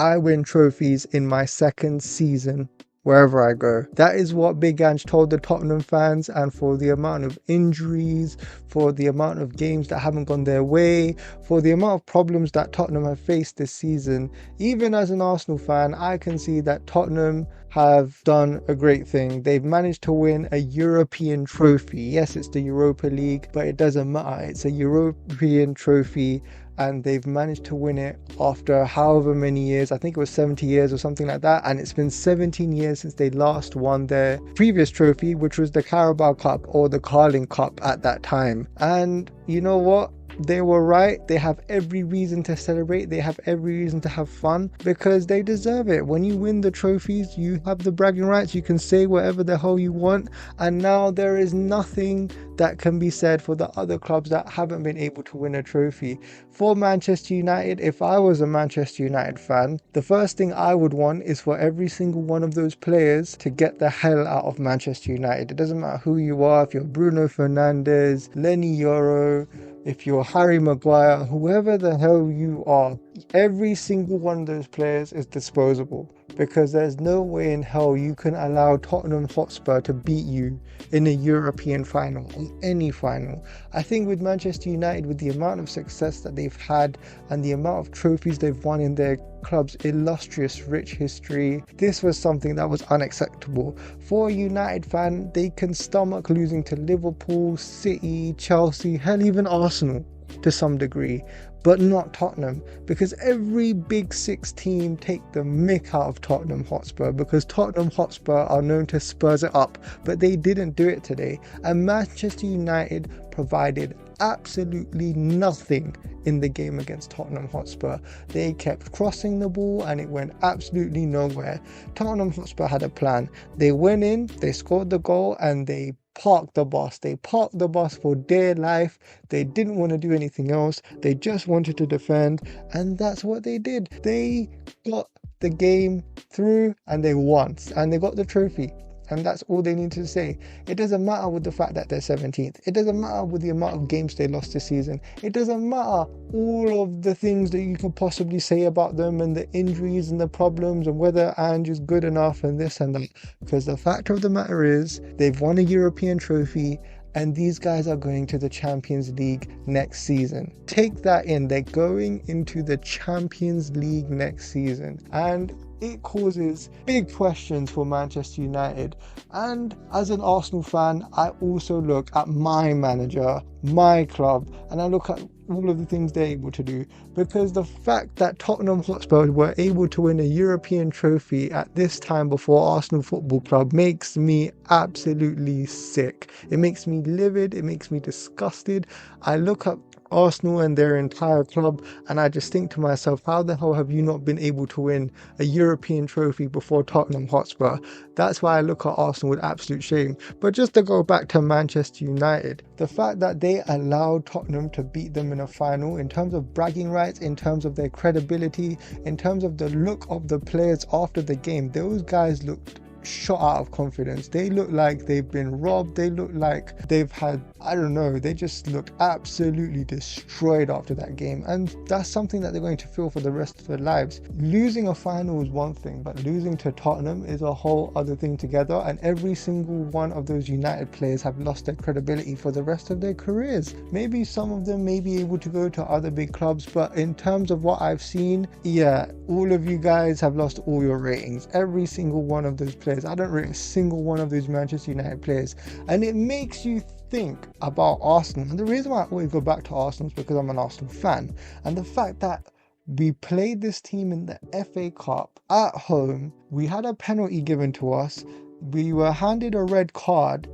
I win trophies in my second season wherever I go. That is what Big Ange told the Tottenham fans, and for the amount of injuries, for the amount of games that haven't gone their way, for the amount of problems that Tottenham have faced this season, even as an Arsenal fan, I can see that Tottenham have done a great thing. They've managed to win a European trophy. Yes, it's the Europa League, but it doesn't matter. It's a European trophy, and they've managed to win it after however many years. I think it was 70 years or something like that, and it's been 17 years since they last won their previous trophy, which was the Carabao Cup or the Carling Cup at that time. And you know what? They were right. They have every reason to celebrate. They have every reason to have fun because they deserve it. When you win the trophies, you have the bragging rights. You can say whatever the hell you want. And now there is nothing that can be said for the other clubs that haven't been able to win a trophy. For Manchester United, if I was a Manchester United fan, the first thing I would want is for every single one of those players to get the hell out of Manchester United. It doesn't matter who you are, if you're Bruno Fernandes, Lenny Yoro, if you're Harry Maguire, whoever the hell you are, every single one of those players is disposable, because there's no way in hell you can allow Tottenham Hotspur to beat you in a European final, in any final. I think with Manchester United, with the amount of success that they've had and the amount of trophies they've won in their club's illustrious, rich history, this was something that was unacceptable. For a United fan, they can stomach losing to Liverpool, City, Chelsea, hell, even Arsenal to some degree, but not Tottenham, because every big six team take the mick out of Tottenham Hotspur, because Tottenham Hotspur are known to Spurs it up, but they didn't do it today. And Manchester United provided absolutely nothing in the game against Tottenham Hotspur. They kept crossing the ball and it went absolutely nowhere. Tottenham Hotspur had a plan. They went in, they scored the goal, and they parked the bus. They parked the bus for dear life. They didn't want to do anything else. They just wanted to defend, and that's what they did. They got the game through and they won, and they got the trophy. And that's all they need to say. It doesn't matter with the fact that they're 17th. It doesn't matter with the amount of games they lost this season. It doesn't matter all of the things that you could possibly say about them and the injuries and the problems and whether Ange is good enough and this and that. Because the fact of the matter is they've won a European trophy, and these guys are going to the Champions League next season. Take that in. They're going into the Champions League next season. And it causes big questions for Manchester United. And as an Arsenal fan, I also look at my manager, my club, and I look at all of the things they're able to do, because the fact that Tottenham Hotspur were able to win a European trophy at this time before Arsenal Football Club makes me absolutely sick. It makes me livid. It makes me disgusted. I look at Arsenal and their entire club, and I just think to myself, how the hell have you not been able to win a European trophy before Tottenham Hotspur? That's why I look at Arsenal with absolute shame. But just to go back to Manchester United, the fact that they allowed Tottenham to beat them in a final, in terms of bragging rights, in terms of their credibility, in terms of the look of the players after the game, those guys looked shot out of confidence. They look like they've been robbed. They look like they've had, I don't know, they just looked absolutely destroyed after that game, and that's something that they're going to feel for the rest of their lives. Losing a final is one thing, but losing to Tottenham is a whole other thing together, and every single one of those United players have lost their credibility for the rest of their careers. Maybe some of them may be able to go to other big clubs, but in terms of what I've seen, yeah, all of you guys have lost all your ratings. Every single one of those players. I don't rate a single one of those Manchester United players, and it makes you think about Arsenal. And the reason why I always go back to Arsenal is because I'm an Arsenal fan, and the fact that we played this team in the FA Cup at home, we had a penalty given to us, we were handed a red card,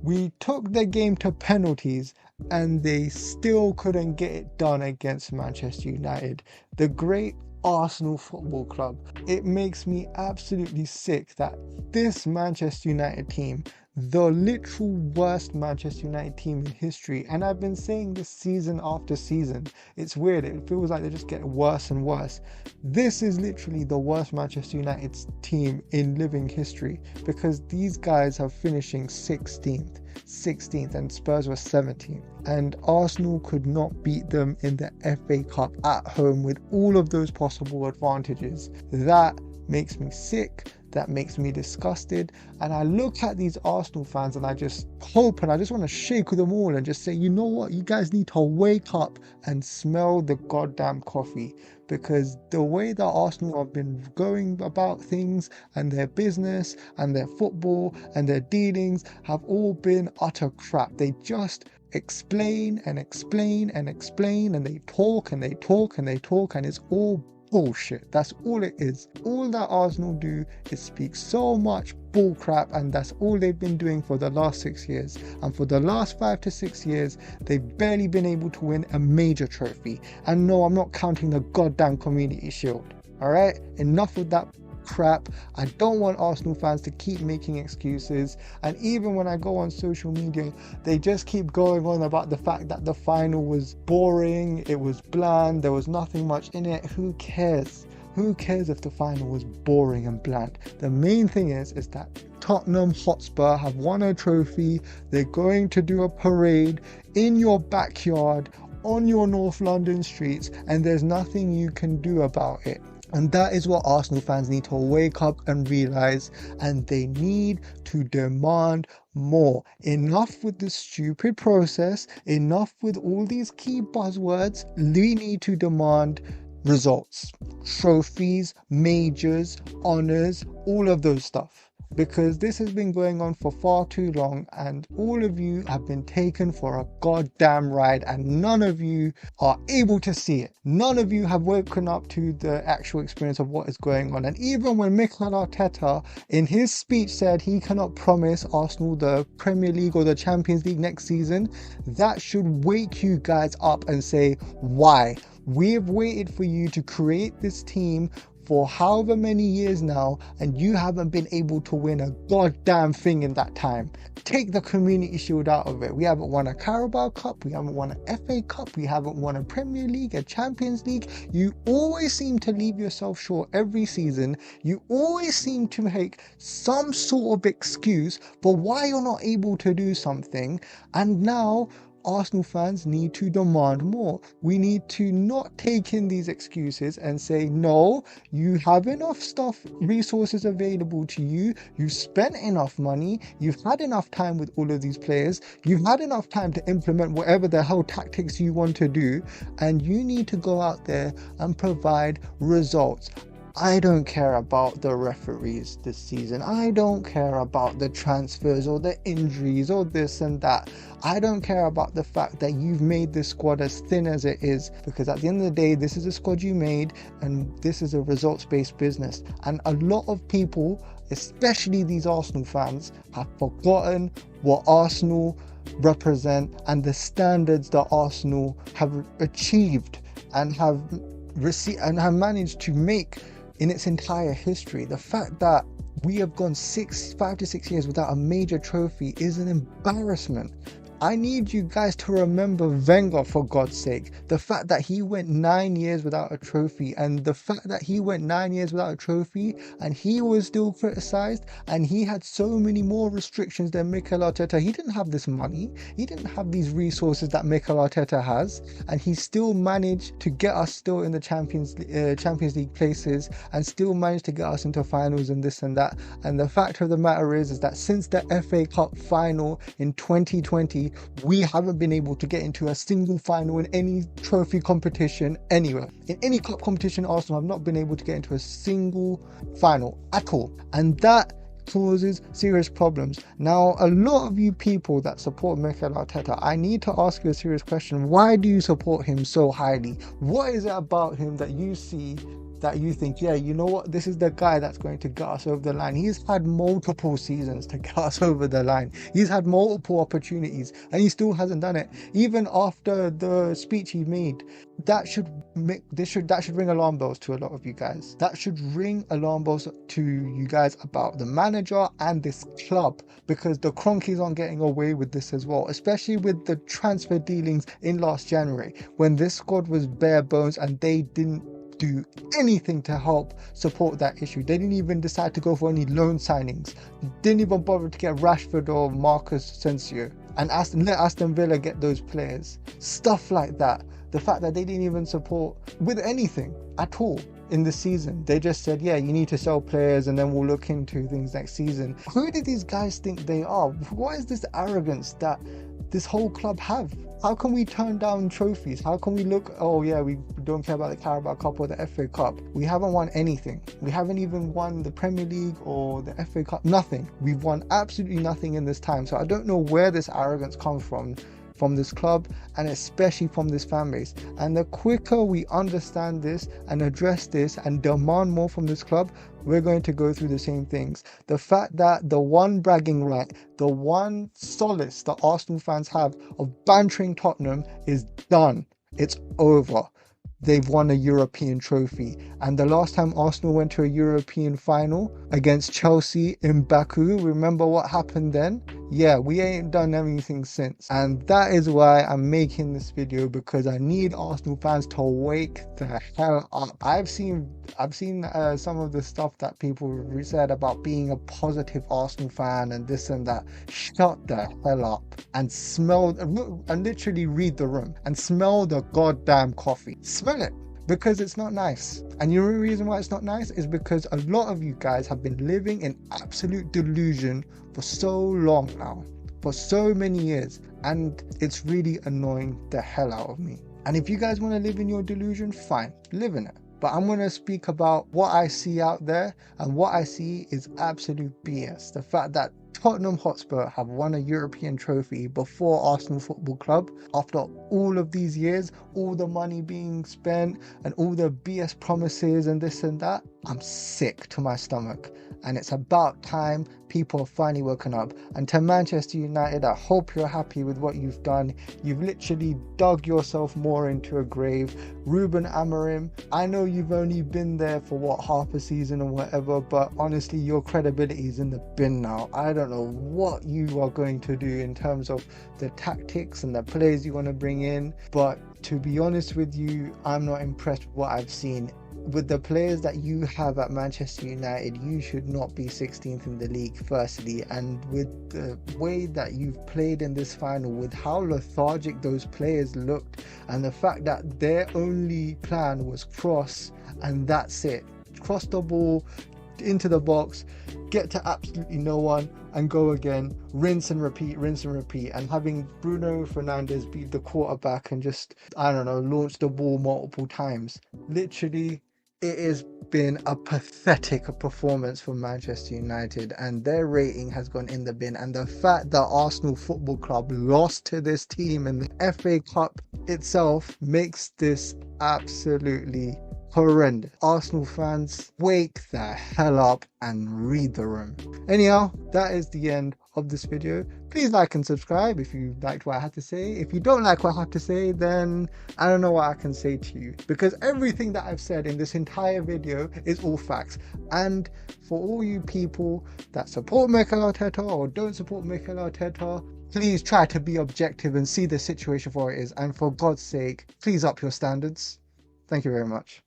we took the game to penalties, and they still couldn't get it done against Manchester United, the great Arsenal Football Club. It makes me absolutely sick that this Manchester United team, the literal worst Manchester United team in history, and I've been saying this season after season, it's weird, it feels like they just get worse and worse. This is literally the worst Manchester United team in living history, because these guys are finishing 16th. 16th and Spurs were 17th. And Arsenal could not beat them in the FA Cup at home with all of those possible advantages. That makes me sick. That makes me disgusted. And I look at these Arsenal fans and I just hope and I just want to shake them all and just say, you know what? You guys need to wake up and smell the goddamn coffee. Because the way that Arsenal have been going about things and their business and their football and their dealings have all been utter crap. They just explain and explain and explain, and they talk and they talk and they talk, and it's all bullshit. That's all it is. All that Arsenal do is speak so much bull crap, and that's all they've been doing for the last 6 years. And for the last 5 to 6 years, they've barely been able to win a major trophy. And no, I'm not counting the goddamn Community Shield. Alright? Enough of that crap. I don't want Arsenal fans to keep making excuses, and even when I go on social media, they just keep going on about the fact that the final was boring, it was bland, there was nothing much in it. Who cares? Who cares if the final was boring and bland? The main thing is that Tottenham Hotspur have won a trophy. They're going to do a parade in your backyard on your North London streets, and there's nothing you can do about it. And that is what Arsenal fans need to wake up and realise, and they need to demand more. Enough with the stupid process, enough with all these key buzzwords. We need to demand results, trophies, majors, honours, all of those stuff. Because this has been going on for far too long, and all of you have been taken for a goddamn ride, and none of you are able to see it. None of you have woken up to the actual experience of what is going on. And even when Mikel Arteta in his speech said he cannot promise Arsenal the Premier League or the Champions League next season, that should wake you guys up and say, why? We have waited for you to create this team for however many years now, and you haven't been able to win a goddamn thing in that time. Take the Community Shield out of it. We haven't won a Carabao Cup, we haven't won an FA Cup, we haven't won a Premier League, a Champions League. You always seem to leave yourself short every season. You always seem to make some sort of excuse for why you're not able to do something. And now Arsenal fans need to demand more. We need to not take in these excuses and say, no, you have enough resources available to you. You've spent enough money. You've had enough time with all of these players. You've had enough time to implement whatever the hell tactics you want to do. And you need to go out there and provide results. I don't care about the referees this season. I don't care about the transfers or the injuries or this and that. I don't care about the fact that you've made this squad as thin as it is, because at the end of the day, this is a squad you made, and this is a results-based business. And a lot of people, especially these Arsenal fans, have forgotten what Arsenal represent and the standards that Arsenal have achieved and have received and have managed to make in its entire history. The fact that we have gone 5 to 6 years without a major trophy is an embarrassment. I need you guys to remember Wenger, for God's sake. The fact that he went 9 years without a trophy, and the fact that he went 9 years without a trophy and he was still criticised, and he had so many more restrictions than Mikel Arteta. He didn't have this money. He didn't have these resources that Mikel Arteta has, and he still managed to get us still in the Champions League places, and still managed to get us into finals and this and that. And the fact of the matter is that since the FA Cup final in 2020, we haven't been able to get into a single final in any trophy competition anywhere. In any cup competition, Arsenal have not been able to get into a single final at all. And that causes serious problems. Now, a lot of you people that support Mikel Arteta, I need to ask you a serious question. Why do you support him so highly? What is it about him that you see that you think, yeah, you know what, this is the guy that's going to get us over the line? He's had multiple seasons to get us over the line. He's had multiple opportunities and he still hasn't done it. Even after the speech he made, that should ring alarm bells to a lot of you guys. That should ring alarm bells to you guys about the manager and this club, because the Cronkies aren't getting away with this as well, especially with the transfer dealings in last January, when this squad was bare bones and they didn't do anything to help support that issue. They didn't even decide to go for any loan signings. Didn't even bother to get Rashford or Marcus Asensio. and let Aston Villa get those players. Stuff like that. The fact that they didn't even support with anything at all in the season. They just said, yeah, you need to sell players and then we'll look into things next season. Who do these guys think they are? What is this arrogance that this whole club have? How can we turn down trophies? How can we look, oh yeah, we don't care about the Carabao Cup or the FA Cup. We haven't won anything. We haven't even won the Premier League or the FA Cup. Nothing. We've won absolutely nothing in this time. So I don't know where this arrogance comes from this club, and especially from this fan base. And the quicker we understand this and address this and demand more from this club, we're going to go through the same things. The fact that the one bragging right, the one solace that Arsenal fans have of bantering Tottenham is done. It's over. They've won a European trophy. And the last time Arsenal went to a European final against Chelsea in Baku, remember what happened then? Yeah, we ain't done anything since. And that is why I'm making this video, because I need Arsenal fans to wake the hell up. I've seen some of the stuff that people said about being a positive Arsenal fan and this and that. Shut the hell up and smell and literally read the room and smell the goddamn coffee. Smell it, because it's not nice. And the only reason why it's not nice is because a lot of you guys have been living in absolute delusion for so long now, for so many years, and it's really annoying the hell out of me. And if you guys want to live in your delusion, fine, live in it. But I'm going to speak about what I see out there, and what I see is absolute BS. The fact that Tottenham Hotspur have won a European trophy before Arsenal Football Club after all of these years, all the money being spent and all the BS promises and this and that. I'm sick to my stomach, and it's about time people have finally woken up. And to Manchester United, I hope you're happy with what you've done. You've literally dug yourself more into a grave. Rúben Amorim, I know you've only been there for what, half a season or whatever, but honestly your credibility is in the bin now. I don't know what you are going to do in terms of the tactics and the players you want to bring in, but to be honest with you, I'm not impressed with what I've seen. With the players that you have at Manchester United, you should not be 16th in the league, firstly. And with the way that you've played in this final, with how lethargic those players looked, and the fact that their only plan was cross, and that's it. Cross the ball into the box, get to absolutely no one, and go again, rinse and repeat, and having Bruno Fernandes be the quarterback and just, I don't know, launch the ball multiple times. Literally, it has been a pathetic performance for Manchester United, and their rating has gone in the bin. And the fact that Arsenal Football Club lost to this team in the FA Cup itself makes this absolutely horrendous. Arsenal fans, wake the hell up and read the room. Anyhow, that is the end of this video. Please like and subscribe if you liked what I had to say. If you don't like what I have to say, then I don't know what I can say to you, because everything that I've said in this entire video is all facts. And for all you people that support Mikel Arteta or don't support Mikel Arteta, please try to be objective and see the situation for what it is, and for God's sake, please up your standards. Thank you very much.